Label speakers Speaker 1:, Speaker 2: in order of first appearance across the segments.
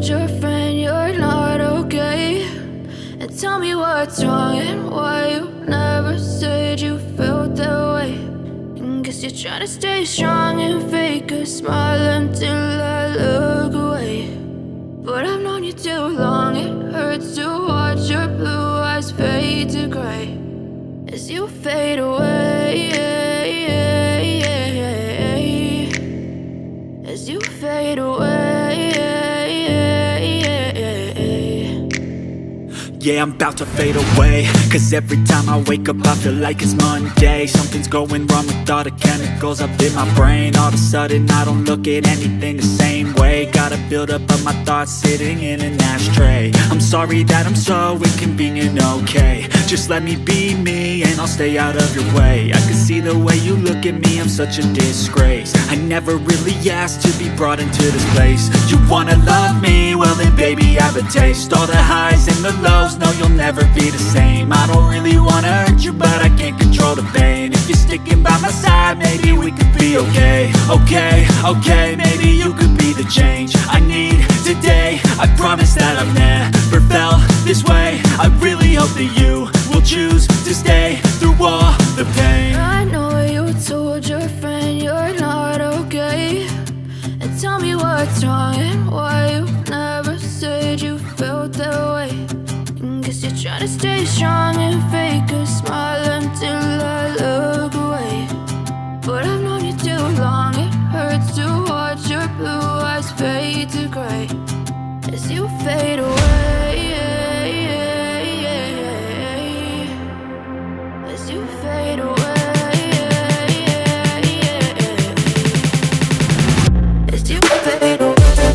Speaker 1: told your friend you're not okay? And tell me what's wrong and why you never said you felt that way. And guess you're trying to stay strong and fake a smile until I look away. But I've known you too long, it hurts to watch your blue eyes fade to gray as you fade away, as you fade away.
Speaker 2: Yeah, I'm about to fade away, cause every time I wake up I feel like it's Monday. Something's going wrong with all the chemicals up in my brain. All of a sudden I don't look at anything the same way. Got a buildup of my thoughts sitting in an ashtray. I'm sorry that I'm so inconvenient, okay? Just let me be me and I'll stay out of your way. I can see the way you look at me, I'm such a disgrace. I never really asked to be brought into this place. You wanna love me? Well then baby have a taste. All the highs and the lows, no you'll never be the same. I don't really wanna hurt you but I can't control the pain. If you're sticking by my side maybe we could be okay. Okay, maybe you could be the change I need today. I promise that I've never felt this way. I really hope that you will choose to stay through all the pain.
Speaker 1: I know you told your friend you're not okay. And tell me what's wrong and why you never said you felt that way. And guess you're trying to stay strong and fake a smile until I look away. But I've known you too long, it hurts to watch your blue eyes fade to gray as you fade away, as you fade away, as you fade away.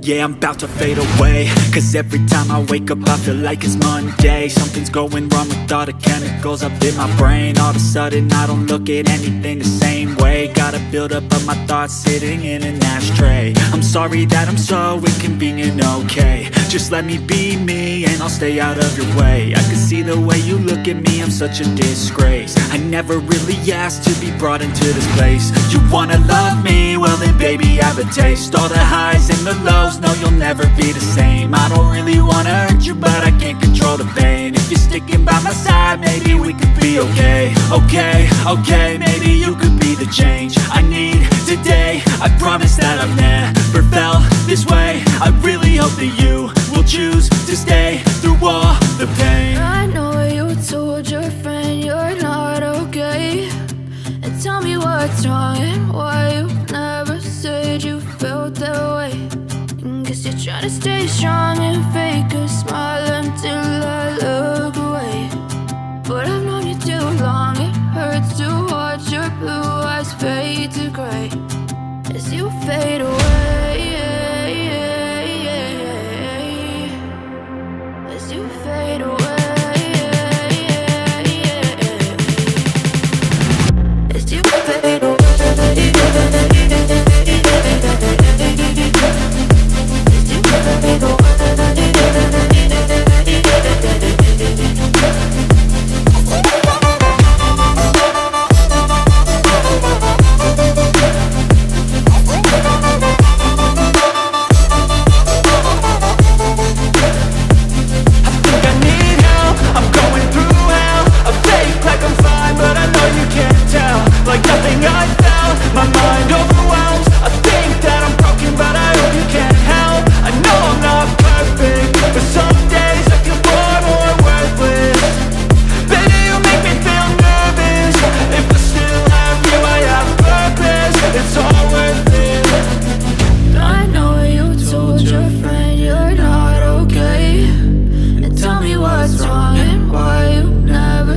Speaker 2: Yeah, I'm about to fade away, cause every time I wake up I feel like it's Monday. Something's going wrong with all the chemicals up in my brain. All of a sudden I don't look at anything the same way. Gotta build up of my thoughts sitting in an ashtray. I'm sorry that I'm so inconvenient, okay. Just let me be me and I'll stay out of your way. I can see the way you look at me, I'm such a disgrace. I never really asked to be brought into this place. You wanna love me? Well then baby have a taste. All the highs and the lows, no you'll never be the same. I don't really wanna hurt you but I can't control the pain. If you're sticking by my side, maybe we could be okay. Okay, maybe you could be the change I need today. I promise that I've never felt this way. I really hope that you will choose to stay through all the pain.
Speaker 1: I know you told your friend you're not okay, and tell me what's wrong and why you never said you felt that way. Guess you're trying to stay strong and fake a smile until I look away. But I've known you too long.